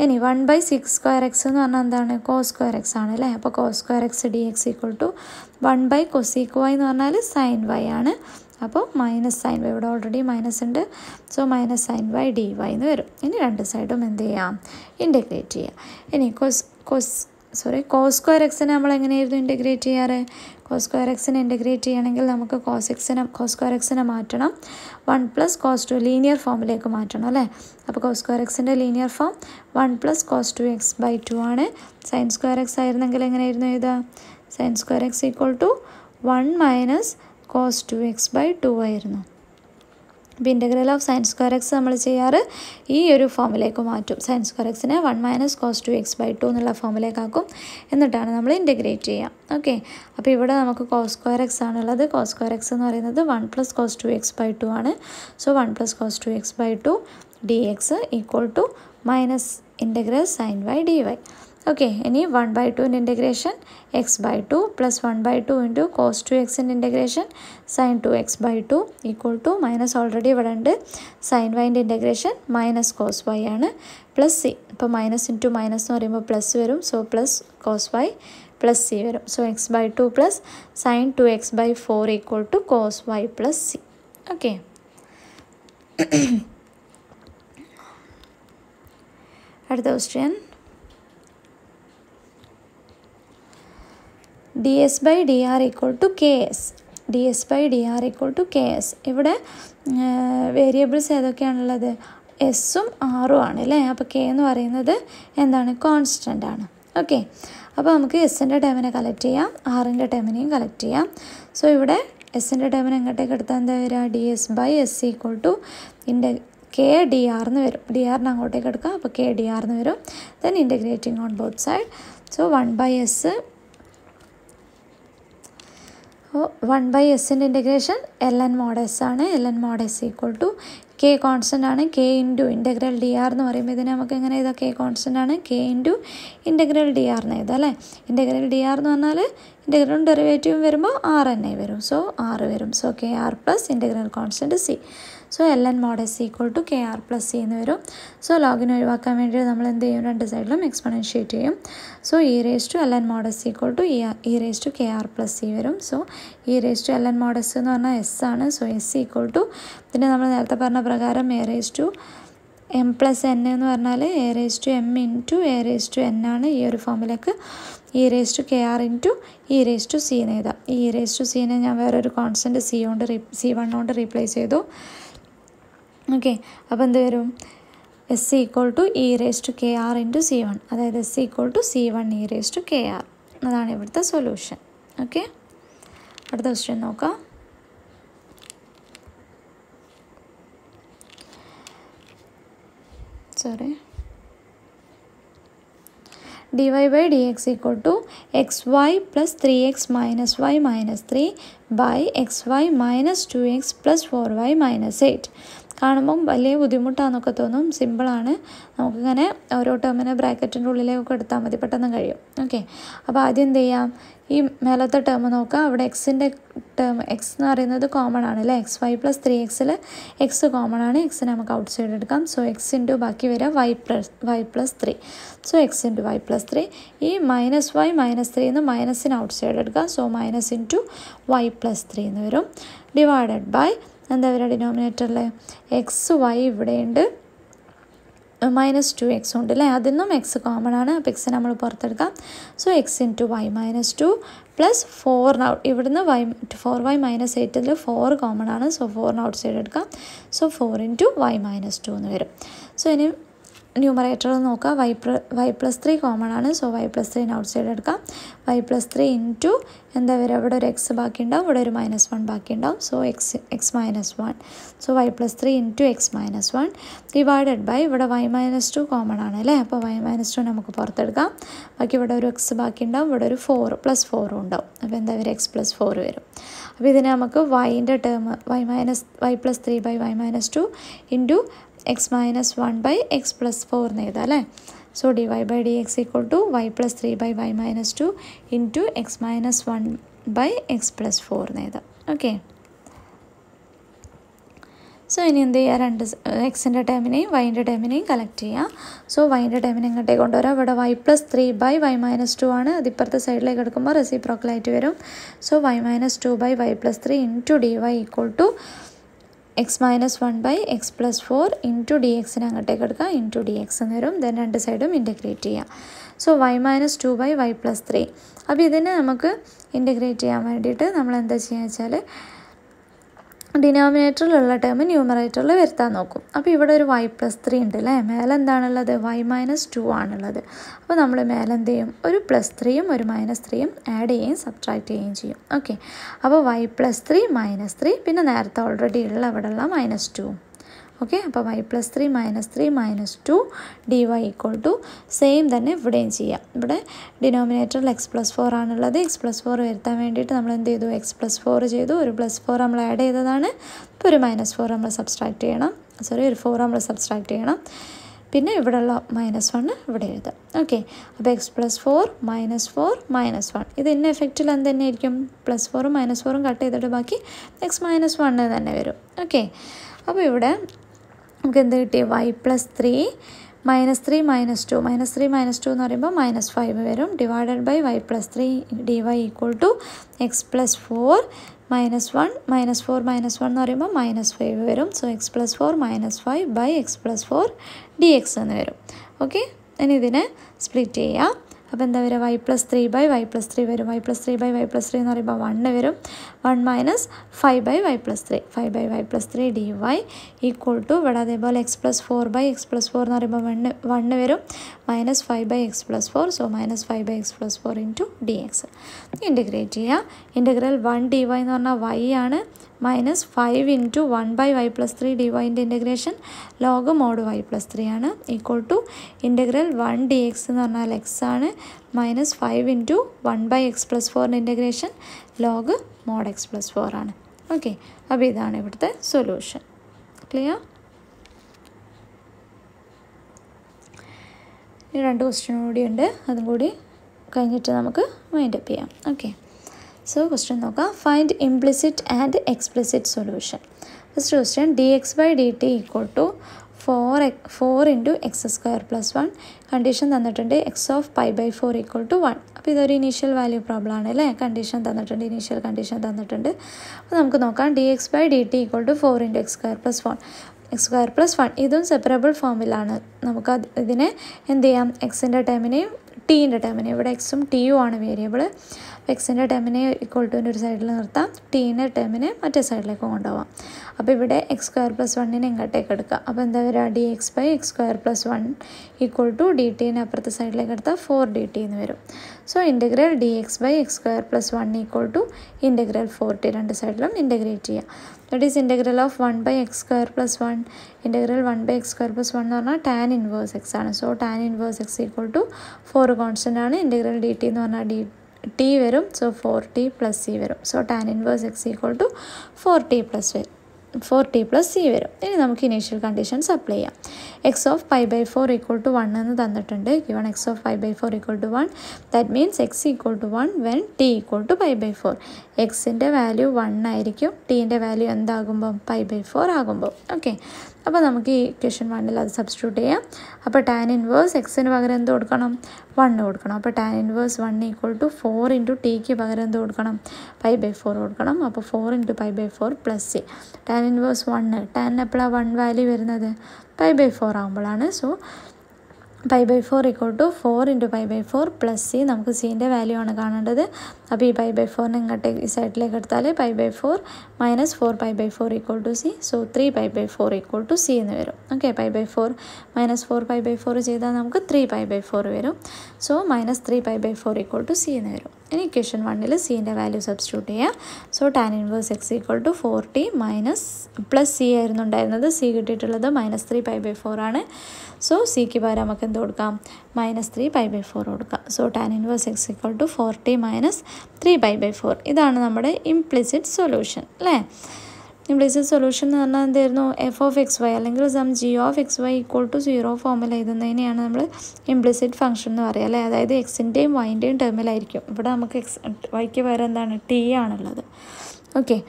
ഇനി 1/sec² x എന്ന് പറഞ്ഞാൽ എന്താണ്, cos² x ആണ് അല്ലേ. അപ്പോൾ cos² x dx 1/cosec y എന്ന് പറഞ്ഞാൽ sin y ആണ്. അപ്പോൾ -sin y, ഇവിടെ ഓൾറെഡി മൈനസ് ഉണ്ട്. സോ -sin y dy എന്ന് വരും. ഇനി രണ്ട് സൈഡും എന്ത് ചെയ്യാം, ഇൻ്റഗ്രേറ്റ് ചെയ്യാം. ഇനി cos² x നമ്മൾ എങ്ങനെയായിരുന്നു ഇൻ്റഗ്രേറ്റ് ചെയ്യാറ്, cos² x ഇൻ്റഗ്രേറ്റ് ചെയ്യണമെങ്കിൽ നമുക്ക് cos² x മാറ്റണം, 1 + cos 2 ലീനിയർ ഫോമിലേക്ക് മാറ്റണം അല്ലേ. അപ്പോൾ cos² x linear form 1 + cos 2x/2 ആണ്. sin² x ആയിരുന്നെങ്കിൽ എങ്ങനെയായിരുന്നു എഴുതുക, sin² x = 1 - cos 2x/2 ആയിരുന്നു. അപ്പോൾ ഇൻ്റഗ്രൽ ഓഫ് sin² x നമ്മൾ ചെയ്യാറ് ഈ ഒരു ഫോമിലേക്ക് മാറ്റും. sin² x 1 - cos 2x/2 എന്നുള്ള ഫോമിലേക്കാക്കും, എന്നിട്ടാണ് നമ്മൾ ഇൻ്റഗ്രേറ്റ് ചെയ്യുക. ഓക്കെ, അപ്പോൾ ഇവിടെ നമുക്ക് cos² x ആണുള്ളത്. cos² x എന്ന് പറയുന്നത് 1 + cos 2x/2 ആണ്. So 1 + cos 2x/2 dx - integral sin y dy. Okay, ഇനി 1/2 integration x/2 + 1/2 into cos 2x integration sin 2x/2 - already ഇവിടെ ഉണ്ട് sin y integration -cos y ആണ് പ്ലസ് c. ഇപ്പോൾ minus into minus എന്ന് പറയുമ്പോൾ പ്ലസ് വരും. So plus cos y plus c വരും. So x/2 + sin 2x/4 = cos y + c. Okay, അടുത്ത question ds/dr = ks. ds/dr = ks. ഇവിടെ വേരിയബിൾസ് ഏതൊക്കെയാണുള്ളത്, എസ്സും ആറും ആണ് അല്ലേ. അപ്പോൾ k എന്ന് പറയുന്നത് എന്താണ്, കോൺസ്റ്റൻ്റ് ആണ്. ഓക്കെ, അപ്പോൾ നമുക്ക് എസ്സിൻ്റെ ടേമിനെ കളക്ട് ചെയ്യാം, ആറിൻ്റെ ടേമിനെയും കളക്ട് ചെയ്യാം. സോ ഇവിടെ എസ്സിൻ്റെ ടേമിനെ എങ്ങോട്ടേക്ക് എടുത്താൽ എന്താ വരിക, ds/s = kdr എന്ന് വരും. dr അങ്ങോട്ടേക്ക് എടുക്കാം, അപ്പോൾ kdr എന്ന് വരും. Then integrating on both side. So 1/sൻ്റെ ഇൻ്റഗ്രേഷൻ ln mod s ആണ്. ln mod s = k constant ആണ്, k ഇൻറ്റു ഇൻ്റഗ്രൽ dr എന്ന് പറയുമ്പോൾ ഇതിന് നമുക്ക് എങ്ങനെ എഴുതാം, k കോൺസ്റ്റൻ്റ് ആണ്, k ഇൻറ്റു ഇൻ്റഗ്രൽ dr എന്ന് എഴുതാം അല്ലേ. ഇൻ്റഗ്രൽ dr എന്ന് പറഞ്ഞാൽ ഇൻ്റഗ്രലും ഡെറിവേറ്റീവും വരുമ്പോൾ r തന്നെ വരും. സോ r വരും. So kr plus integral constant c. So ln mod s = kr + c എന്ന് വരും. സോ ലോഗിന് ഒഴിവാക്കാൻ വേണ്ടി നമ്മൾ എന്ത് ചെയ്യും, രണ്ട് സൈഡിലും എക്സ്പൊണൻഷ്യേറ്റ് ചെയ്യും. So e⁻ln mod s = e⁻kr + c വരും. സോ e⁻ln mod s എന്ന് പറഞ്ഞാൽ s ആണ്. സോ s = പിന്നെ നമ്മൾ നേരത്തെ പറഞ്ഞ പ്രകാരം a⁻m + n എന്ന് പറഞ്ഞാൽ a⁻m × a⁻n ആണ്. ഈ ഒരു ഫോമിലേക്ക് e⁻kr × e⁻c എന്ന് എഴുതാം. ഈ e⁻c ഞാൻ വേറൊരു കോൺസ്റ്റൻറ്റ് c1 കൊണ്ട് റീപ്ലേസ് ചെയ്തു. ഓക്കെ, അപ്പോൾ എന്ത് വരും, s equal to e raise to k r into c one, അതായത് s equal to c one e raise to k r. അതാണ് ഇവിടുത്തെ സൊല്യൂഷൻ. ഓക്കെ, അടുത്ത ക്വസ്റ്റ്യൻ നോക്കാം. dy by dx equal to xy plus 3x minus y minus 3 by xy minus 2x plus 4y minus 8. കാണുമ്പം വലിയ ബുദ്ധിമുട്ടാണെന്നൊക്കെ തോന്നും, സിമ്പിളാണ്. നമുക്കിങ്ങനെ ഓരോ ടേമിനെ ബ്രാക്കറ്റിൻ്റെ ഉള്ളിലേക്കൊക്കെ എടുത്താൽ മതി, പെട്ടെന്ന് കഴിയും. ഓക്കെ, അപ്പോൾ ആദ്യം എന്ത് ചെയ്യാം, ഈ മേലത്തെ ടേം നോക്കാം. അവിടെ എക്സിൻ്റെ ടേം എക്സ് എന്ന് പറയുന്നത് കോമൺ ആണ് അല്ലേ. X y plus 3x x common ആണ്. എക്സിന് നമുക്ക് ഔട്ട് സൈഡ് എടുക്കാം. സോ എക്സ് ഇൻറ്റു ബാക്കി വരിക y plus 3. So x into y plus 3. ഈ മൈനസ് വൈ മൈനസ് 3 എന്ന് മൈനസിന് ഔട്ട് സൈഡ് എടുക്കുക. So minus into y plus 3 എന്ന് വരും. ഡിവൈഡഡ് ബൈ എന്താ വരിക ഡിനോമിനേറ്ററിൽ എക്സ് വൈ ഇവിടെയുണ്ട്, മൈനസ് 2x ഉണ്ട് അല്ലേ. അതിൽ നിന്നും എക്സ് കോമൺ ആണ്. അപ്പോൾ എക്സ് നമ്മൾ പുറത്തെടുക്കാം. So x into y minus 2 plus 4 ഇവിടുന്ന് 4y മൈനസ് 8 4 കോമൺ ആണ്. സോ 4 ഔട്ട് സൈഡ് എടുക്കാം. സോ 4 ഇൻറ്റു വൈ മൈനസ് 2 എന്ന് വരും. സോ ഇനി ന്യൂമറേറ്ററിൽ നോക്കുക. വൈ പ്ലസ് 3 കോമൺ ആണ്. So y plus 3 out side എടുക്കാം. വൈ പ്ലസ് 3 ഇൻറ്റു എന്താ വരിക, ഇവിടെ ഒരു എക്സ് ബാക്കി ഉണ്ടാവും, ഇവിടെ ഒരു -1 ബാക്കി ഉണ്ടാവും. So x minus 1. So y plus 3 into x minus 1 divided by ഇവിടെ വൈ മൈനസ് 2 കോമൺ ആണ് അല്ലേ. അപ്പോൾ വൈ മൈനസ് 2 നമുക്ക് പുറത്തെടുക്കാം. ബാക്കി ഇവിടെ ഒരു എക്സ് ബാക്കി ഉണ്ടാവും, ഇവിടെ ഒരു 4 പ്ലസ് 4 ഉണ്ടാവും. അപ്പോൾ എന്താ വരിക, എക്സ് പ്ലസ് 4 വരും. അപ്പോൾ ഇതിനെ നമുക്ക് വൈൻ്റെ term y plus 3 by y minus 2 into x minus 1 by x plus 4 എന്ന് എഴുതാം അല്ലേ. So d y by d x equal to y plus 3 by y minus 2 into x minus 1 by x plus 4 എന്ന് എഴുതാം. Okay, so ഇനി എന്ത് ചെയ്യുക, രണ്ട് എക്സിൻ്റെ ടേമിനെയും വൈൻ്റെ ടേമിനെയും കളക്ട് ചെയ്യുക. സോ വൈൻ്റെ ടേമിനെ ഇങ്ങോട്ടേക്ക് കൊണ്ടുവരാം. ഇവിടെ y plus 3 by y minus 2 ആണ്. അത് ഇപ്പുറത്തെ സൈഡിലേക്ക് എടുക്കുമ്പോൾ റെസിപ്രോക്കലായിട്ട് വരും. So y minus 2 by y plus 3 into d y equal to x minus 1 by x plus 4 into d എക്സിനെ അങ്ങോട്ടേക്ക് എടുക്കുക. ഇൻറ്റു ഡി എക്സ് എന്ന് വരും. ദെൻ രണ്ട് സൈഡും ഇൻറ്റഗ്രേറ്റ് ചെയ്യാം. So y minus 2 by y plus 3. അപ്പോൾ ഇതിനെ നമുക്ക് ഇൻറ്റഗ്രേറ്റ് ചെയ്യാൻ വേണ്ടിയിട്ട് നമ്മൾ എന്താ ചെയ്യുക വെച്ചാൽ ഡിനോമിനേറ്ററിലുള്ള ടേം ന്യൂമറേറ്ററിൽ വരുത്താൻ നോക്കും. അപ്പോൾ ഇവിടെ ഒരു വൈ പ്ലസ് 3 ഉണ്ട് അല്ലേ. മേലെ എന്താണുള്ളത്, വൈ മൈനസ് 2 ആണുള്ളത്. അപ്പോൾ നമ്മൾ മേലെ എന്ത് ചെയ്യും, ഒരു പ്ലസ് 3യും ഒരു മൈനസ് 3യും ആഡ് ചെയ്യുകയും സബ്ട്രാക്ട് ചെയ്യുകയും ചെയ്യും. ഓക്കെ, അപ്പോൾ വൈ പ്ലസ് 3 മൈനസ് 3 പിന്നെ നേരത്തെ ഓൾറെഡി ഉള്ള അവിടെയുള്ള മൈനസ് 2. ഓക്കെ, അപ്പോൾ y plus 3 minus 2 d y equal to same തന്നെ ഇവിടെയും ചെയ്യാം. ഇവിടെ ഡിനോമിനേറ്ററിൽ എക്സ് പ്ലസ് 4 ആണുള്ളത്. എക്സ് പ്ലസ് 4 വരുത്താൻ വേണ്ടിയിട്ട് നമ്മൾ എന്ത് ചെയ്തു, എക്സ് പ്ലസ് 4 ചെയ്തു. ഒരു പ്ലസ് 4 നമ്മൾ ആഡ് ചെയ്തതാണ്. ഇപ്പോൾ ഒരു മൈനസ് 4 നമ്മൾ സബ്സ്ട്രാക്ട് ചെയ്യണം. ഒരു 4 നമ്മൾ സബ്സ്ട്രാക്ട് ചെയ്യണം. പിന്നെ ഇവിടെയുള്ള -1 ഇവിടെ എഴുതാം. ഓക്കെ, അപ്പോൾ എക്സ് പ്ലസ് 4 മൈനസ് 1 ഇത് ഇന്ന എഫക്റ്റിൽ എന്ത് തന്നെയായിരിക്കും, +4 -4 കട്ട് ചെയ്തിട്ട് ബാക്കി എക്സ് മൈനസ് 1 തന്നെ വരും. ഓക്കെ, അപ്പോൾ ഇവിടെ നമുക്ക് എന്ത് കിട്ടി, വൈ പ്ലസ് 3 മൈനസ് 3 മൈനസ് 2 എന്ന് പറയുമ്പോൾ -5 വരും. Divided by y plus 3 d y equal to x plus 4 -1 -4 എന്ന് പറയുമ്പോൾ -5 വരും. So x plus 4 -5 by x plus 4 d x എന്ന് വരും. ഓക്കെ, ഇനി ഇതിനെ സ്പ്ലിറ്റ് ചെയ്യാം. അപ്പോൾ എന്താ വരിക, y plus 3 by y plus 3 വരും. Y plus 3 by y plus 3 എന്ന് പറയുമ്പോൾ 1 വരും. 1 minus 5 by y plus 3 5 by y plus 3 d y equal to ഇവിടെ അതേപോലെ x plus 4 by x plus 4 എന്ന് പറയുമ്പോൾ 1 വരും. -5 by x plus 4 so -5 by x plus 4 into d x integrate ചെയ്യുക. Integral 1 D y എന്ന് പറഞ്ഞാൽ വൈ ആണ്. -5 into 1 by y plus 3 d വൈൻ്റെ integration log mod y plus 3 ആണ്. Equal to integral 1 d x എന്ന് പറഞ്ഞാൽ എക്സ് ആണ്. -5 into 1 by x plus 4ൻ്റെ integration log mod x plus 4 ആണ്. ഓക്കെ, അപ്പോൾ ഇതാണ് ഇവിടുത്തെ സൊല്യൂഷൻ. ക്ലിയർ? ഇനി 2 ക്വസ്റ്റ്യൻ കൂടി ഉണ്ട്, അതും കൂടി കഴിഞ്ഞിട്ട് നമുക്ക് വൈൻഡപ്പ് ചെയ്യാം. ഓക്കെ, സോ ക്വസ്റ്റ്യൻ നോക്കാം. Find implicit and explicit solution. First question, d x by d t equal to 4 into x square plus 1 condition തന്നിട്ടുണ്ട്. X of pi by 4 equal to 1. അപ്പോൾ ഇതൊരു ഇനീഷ്യൽ വാല്യൂ പ്രോബ്ലം ആണ് അല്ലേ. Condition തന്നിട്ടുണ്ട്, initial condition തന്നിട്ടുണ്ട്. അപ്പോൾ നമുക്ക് നോക്കാം. D x by d t equal to 4 into x square plus 1 ഇതും സെപ്പറബിൾ ഫോമിലാണ്. നമുക്ക് ഇതിനെ എന്ത് ചെയ്യാം, എക്സിൻ്റെ ടേമിനെയും ടീൻ്റെ ടേമിനെയും, ഇവിടെ എക്സും ടിയും ആണ് വേരിയബിൾ. എക്സിൻ്റെ ടേമിനെ ഈക്വൽ ടുവിൻ്റെ ഒരു സൈഡിൽ നിർത്താം, ടീൻ്റെ ടേമിനെ മറ്റേ സൈഡിലേക്ക് കൊണ്ടുപോകാം. അപ്പോൾ ഇവിടെ എക്സ് സ്ക്വയർ പ്ലസ് വണ്ണിനെ ഇങ്ങോട്ടേക്ക് എടുക്കുക. അപ്പോൾ എന്താ വരിക, d x by x square plus one equal to d ടീനെ അപ്പുറത്തെ സൈഡിലേക്ക് എടുത്താൽ 4dt എന്ന് വരും. So integral d x by x square plus one equal to integral 4t, രണ്ട് സൈഡിലും ഇൻ്റഗ്രേറ്റ് ചെയ്യുക. That is integral of 1 by x square plus one. Integral 1 by x square plus one എന്ന് പറഞ്ഞാൽ ടാൻ ഇൻവേഴ്സ് എക്സ് ആണ്. So tan inverse x equal to 4 constant ആണ്. Integral d t എന്ന് പറഞ്ഞാൽ t വരും. സോ 4t പ്ലസ് സി വരും. So tan inverse x equal to 4t plus c വരും. ഇനി നമുക്ക് ഇനീഷ്യൽ കണ്ടീഷൻസ് അപ്ലൈ ചെയ്യാം. X of pi by 4 equal to 1 എന്ന് തന്നിട്ടുണ്ട്. Given x of pi by 4 equal to 1, that means x equal to 1 when t equal to pi by 4. എക്സിൻ്റെ value 1 ആയിരിക്കും, ടീൻ്റെ value എന്താകുമ്പം പൈ ബൈ 4 ആകുമ്പോൾ. Okay, അപ്പോൾ നമുക്ക് ഈ ഇക്വേഷൻ 1ൽ അത് സബ്സ്റ്റിറ്റ്യൂട്ട് ചെയ്യാം. അപ്പോൾ ടാൻ ഇൻവേഴ്സ് എക്സിന് പകരം എന്ത് കൊടുക്കണം, 1 കൊടുക്കണം. അപ്പോൾ tan inverse 1 equal to 4 into ടിക്ക് പകരം എന്ത് കൊടുക്കണം, പൈ ബൈ 4 കൊടുക്കണം. അപ്പോൾ 4 into pi by 4 plus c. Tan inverse 1, tan എപ്പോഴാണ് 1 വാല്യൂ വരുന്നത്, പൈ ബൈ 4 ആകുമ്പോഴാണ്. So pi by 4 equal to 4 into pi by 4 plus c. നമുക്ക് സീൻ്റെ വാല്യൂ ആണ് കാണേണ്ടത്. അപ്പോൾ ഈ പൈ ബൈ 4നെ ഇങ്ങോട്ടേക്ക് ഈ സൈഡിലേക്ക് എടുത്താൽ pi by 4 minus 4 pi by 4 equal to c. So 3 pi by 4 equal to c എന്ന് വരും. Okay, pi by 4 minus 4 pi by 4 ചെയ്താൽ നമുക്ക് 3 പൈ ബൈ 4 വരും. So minus 3 pi by 4 equal to c എന്ന് വരും. ഇനി ഇക്വേഷൻ 1ൽ സീൻ്റെ വാല്യൂ സബ്സ്റ്റിറ്റ്യൂട്ട് ചെയ്യുക. So tan inverse x equal to 4t minus plus c ആയിരുന്നു ഉണ്ടായിരുന്നത്. സി കിട്ടിയിട്ടുള്ളത് മൈനസ് 3 പൈ ബൈ 4 ആണ്. സോ സിക്ക് പകരം നമുക്ക് എന്ത് കൊടുക്കാം, മൈനസ് 3 പൈ ബൈ 4 കൊടുക്കാം. So tan inverse x equal to 4t minus 3 pi by 4. ഇതാണ് നമ്മുടെ ഇംപ്ലിസിറ്റ് സൊല്യൂഷൻ അല്ലേ. ഇംപ്ലിസിറ്റ് സൊല്യൂഷൻ എന്ന് പറഞ്ഞാൽ എന്തായിരുന്നു, എഫ് ഓഫ് എക്സ് വൈ അല്ലെങ്കിൽ some g of x y equal to 0 ഫോമിൽ എഴുതുന്നതിനെയാണ് നമ്മൾ ഇംപ്ലിസിറ്റ് ഫംഗ്ഷൻ എന്ന് പറയുക അല്ലേ. അതായത് എക്സിൻ്റെയും വൈൻ്റെയും ടേമിലായിരിക്കും. ഇവിടെ നമുക്ക് വൈക്ക് പകരം എന്താണ്, ടി ആണുള്ളത്. ഓക്കെ,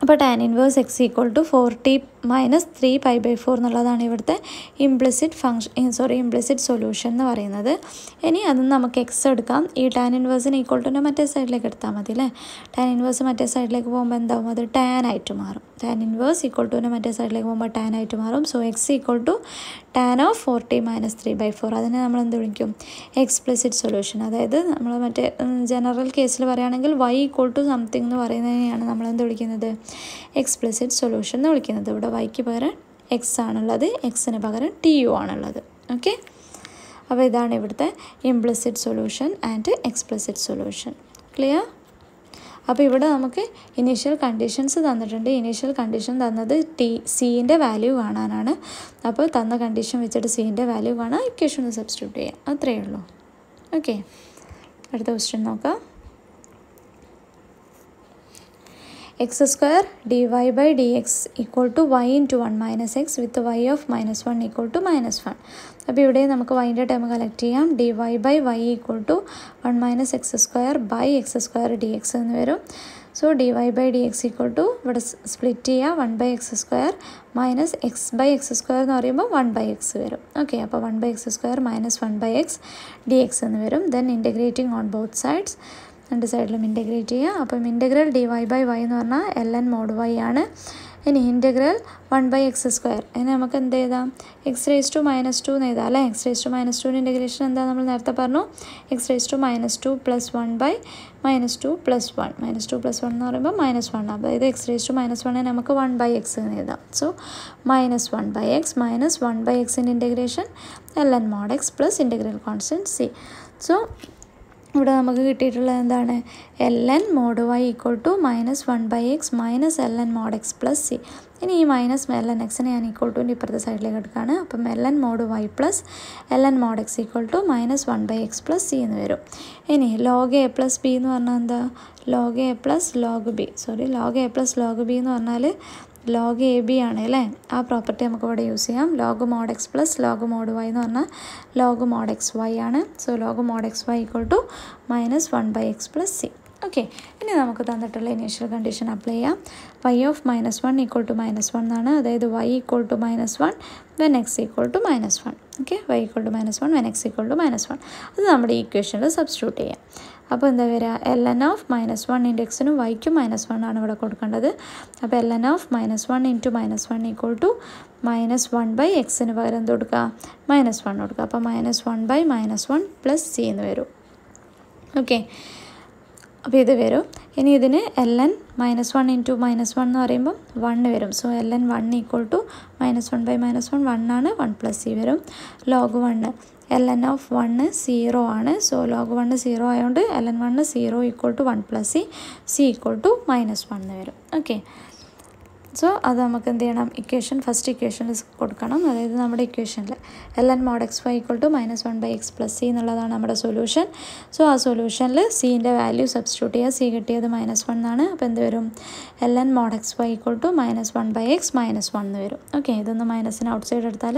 അപ്പോൾ tan inverse x equal to 4t minus 3 pi by 4 എന്നുള്ളതാണ് ഇവിടുത്തെ ഇംപ്ലിസിറ്റ് സൊല്യൂഷൻ എന്ന് പറയുന്നത്. ഇനി അത് നമുക്ക് എക്സ് എടുക്കാം. ഈ ടാൻ ഇൻവേഴ്സിന് ഈക്വൽ ടുനെ മറ്റേ സൈഡിലേക്ക് എടുത്താൽ മതി അല്ലേ. ടാൻ ഇൻവേഴ്സ് മറ്റേ സൈഡിലേക്ക് പോകുമ്പോൾ എന്താവും, അത് ടാൻ ആയിട്ട് മാറും. ടാൻ ഇൻവേഴ്സ് ഈക്വൽ ടുനെ മറ്റേ സൈഡിലേക്ക് പോകുമ്പോൾ ടാൻ ആയിട്ട് മാറും. So x equal to tan of 4t minus 3 by 4. അതിനെ നമ്മൾ എന്ത് വിളിക്കും, എക്സ്പ്ലിസിറ്റ് സൊല്യൂഷൻ. അതായത് നമ്മൾ മറ്റേ ജനറൽ കേസിൽ പറയുകയാണെങ്കിൽ വൈ ഈക്വൽ ടു സംതിങ് എന്ന് പറയുന്നതിനെയാണ് നമ്മൾ എന്ത് വിളിക്കുന്നത്, എക്സ്പ്ലിസിറ്റ് സൊല്യൂഷൻ എന്ന് വിളിക്കുന്നത്. ഇവിടെ വൈക്ക് പകരം എക്സ് ആണുള്ളത്, എക്സിന് പകരം ടി യു ആണുള്ളത്. ഓക്കെ, അപ്പോൾ ഇതാണ് ഇവിടുത്തെ implicit solution and explicit solution. Clear? അപ്പോൾ ഇവിടെ നമുക്ക് ഇനീഷ്യൽ കണ്ടീഷൻസ് തന്നിട്ടുണ്ട്. ഇനീഷ്യൽ കണ്ടീഷൻ തന്നത് സീൻ്റെ വാല്യൂ കാണാനാണ്. അപ്പോൾ തന്ന കണ്ടീഷൻ വെച്ചിട്ട് സീൻ്റെ വാല്യൂ കാണാൻ ഇക്വേഷൻ സബ്സ്റ്റിറ്റ്യൂട്ട് ചെയ്യാം. അത്രയേ ഉള്ളൂ. ഓക്കെ, അടുത്ത ക്വസ്റ്റ്യൻ നോക്കാം. X square d y by d x equal to y into 1 minus x with y of minus 1 equal to minus 1. അപ്പോൾ ഇവിടെ നമുക്ക് വൈൻ്റെ ടേം കളക്ട് ചെയ്യാം. D y by y equal to 1 minus x square by x square d x എന്ന് വരും. So d y by d x equal to ഇവിടെ split ചെയ്യുക, 1 by x square minus x by x square എന്ന് പറയുമ്പോൾ 1 by x വരും. Okay, അപ്പോൾ 1 by x square minus 1 by x d x എന്ന് വരും. Then integrating on both sides, രണ്ട് സൈഡിലും ഇൻറ്റഗ്രേറ്റ് ചെയ്യുക. അപ്പം integral d y by Y എന്ന് പറഞ്ഞാൽ ln മോഡ് വൈ ആണ്. ഇനി ഇൻറ്റഗ്രൽ 1 ബൈ എക്സ് സ്ക്വയർ, ഇനി നമുക്ക് എന്ത് എഴുതാം, എക്സ് റേസ് ടു മൈനസ് 2 എന്ന് എഴുതാം അല്ലേ. X raise to minus 2 integration എന്താ നമ്മൾ നേരത്തെ പറഞ്ഞു, x raise to minus 2 plus 1 by minus 2 plus 1. Minus 2 plus 1 എന്ന് പറയുമ്പോൾ മൈനസ് 1. അതായത് എക്സ് റേസ് ടു മൈനസ് 1 നമുക്ക് 1 ബൈ എക്സ് എന്ന് എഴുതാം. So minus 1 by x minus 1 by എക്സിൻ്റെ integration ln mod x plus integral constant c. So ഇവിടെ നമുക്ക് കിട്ടിയിട്ടുള്ളത് എന്താണ്, ln mod y equal to minus 1 by x minus ln mod x plus c. ഇനി ഈ minus ln എക്സിനെ ഞാൻ equal ടുവിൻ്റെ ഇപ്പുറത്തെ സൈഡിലേക്ക് എടുക്കുകയാണ്. അപ്പം ln mod y plus ln mod x equal to minus 1 by x plus c എന്ന് വരും. ഇനി ലോഗ് എ പ്ലസ് ബി എന്ന് പറഞ്ഞാൽ എന്താ, log A plus log B, log A plus log B എന്ന് പറഞ്ഞാൽ ലോഗ് എ ബി ആണ് അല്ലേ. ആ പ്രോപ്പർട്ടി നമുക്ക് ഇവിടെ യൂസ് ചെയ്യാം. Log mod x plus log mod y എന്ന് പറഞ്ഞാൽ ലോഗ് മോഡ് എക്സ് വൈ ആണ്. So log mod x y equal to minus 1 by x plus c. Okay, ഇനി നമുക്ക് തന്നിട്ടുള്ള ഇനീഷ്യൽ കണ്ടീഷൻ അപ്ലൈ ചെയ്യാം. Y of minus 1 equal to minus 1 ആണ്. അതായത് y equal to minus 1 when x equal to minus 1. Okay, y equal to minus 1 when x equal to minus 1. അത് നമ്മുടെ ഈക്വേഷനിൽ substitute ചെയ്യാം. അപ്പോൾ എന്താ വരിക, ln ഓഫ് മൈനസ് 1 ഇൻറ്റു എക്സിനും വൈക്കും മൈനസ് 1 ആണ് ഇവിടെ കൊടുക്കേണ്ടത്. അപ്പോൾ ln of minus 1 into minus 1 equal to minus 1 by എക്സിന് പകരം എന്ത് കൊടുക്കുക, മൈനസ് 1 കൊടുക്കുക. അപ്പോൾ minus 1 by minus 1 plus c എന്ന് വരും. ഓക്കെ, അപ്പോൾ ഇത് വരും. ഇനി ഇതിന് ln -1 ഇൻറ്റു -1 എന്ന് പറയുമ്പം 1 വരും. സോ ln 1 ഈക്വൾ ടു -1/-1 1 ആണ്, 1 + c വരും. log 1 ln of 1 0 ആണ്. സോ log 1 0 ആയതുകൊണ്ട് ln 1 0 equal to 1 + c, c equal to -1 വരും. ഓക്കെ, സോ അത് നമുക്ക് എന്ത് ചെയ്യണം, ഫസ്റ്റ് ഇക്വേഷനിൽ കൊടുക്കണം. അതായത് നമ്മുടെ ഇക്വേഷനിൽ ln mod xy equal to -1/x + c എന്നുള്ളതാണ് നമ്മുടെ സൊല്യൂഷൻ. സോ ആ സൊല്യൂഷനിൽ cൻ്റെ വാല്യൂ സബ്സ്റ്റിറ്റ്യൂട്ട് ചെയ്യുക. c കിട്ടിയത് -1 ആണ്. അപ്പോൾ എന്ത് വരും, ln mod xy equal to -1/x -1 വരും. ഓക്കെ, ഇതൊന്ന് മൈനസിന് ഔട്ട് സൈഡ് എടുത്താൽ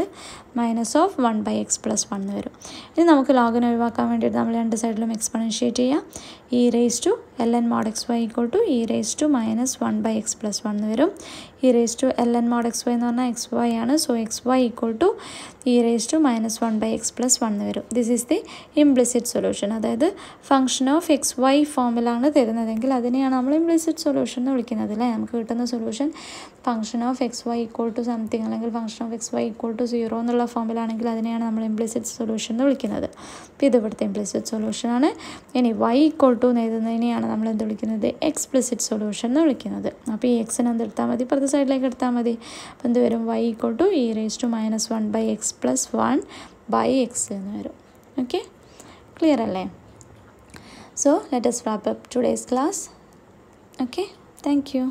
-1/x + 1 വരും. ഇനി നമുക്ക് ലോഗിന് ഒഴിവാക്കാൻ വേണ്ടിയിട്ട് നമ്മൾ രണ്ട് സൈഡിലും എക്സ്പൊണൻഷ്യേറ്റ് ചെയ്യാം. ln mod xy equal to -1/x + 1 വരും. ln mod xy എന്ന് പറഞ്ഞാൽ xy ആണ്. So xy equal to -1/x + 1 വരും. This is the implicit solution. അതായത് ഫംഗ്ഷൻ ഓഫ് xy ഫോമിലാണ് തരുന്നതെങ്കിൽ അതിനെയാണ് നമ്മൾ ഇംപ്ലിസിറ്റ് സൊല്യൂഷൻ എന്ന് വിളിക്കുന്നത് അല്ലേ. നമുക്ക് കിട്ടുന്ന solution function of xy equal to something അല്ലെങ്കിൽ function of xy equal to 0 എന്നുള്ള ഫോമിലാണെങ്കിൽ അതിനെയാണ് നമ്മൾ ഇംപ്ലിസിറ്റ് സൊല്യൂഷൻ എന്ന് വിളിക്കുന്നത്. അപ്പോൾ ഇത് ഇവിടുത്തെ ഇംപ്ലിസിറ്റ് സൊല്യൂഷനാണ്. ഇനി y ഈക്വൾ ടു എഴുതുന്നതിനെയാണ് നമ്മൾ എന്ത് വിളിക്കുന്നത്, എക്സ്പ്ലിസിറ്റ് സൊല്യൂഷൻ എന്ന് വിളിക്കുന്നത്. അപ്പോൾ ഈ എക്സിന് എന്തെടുത്താൽ മതി, ഇപ്പുറത്തെ സൈഡിലേക്ക് എടുത്താൽ മതി. അപ്പോൾ എന്ത് വരും, y equal to -1/x + 1/x എന്ന് വരും. ഓക്കെ, ക്ലിയർ അല്ലേ? So let us wrap up today's class. Okay, thank you.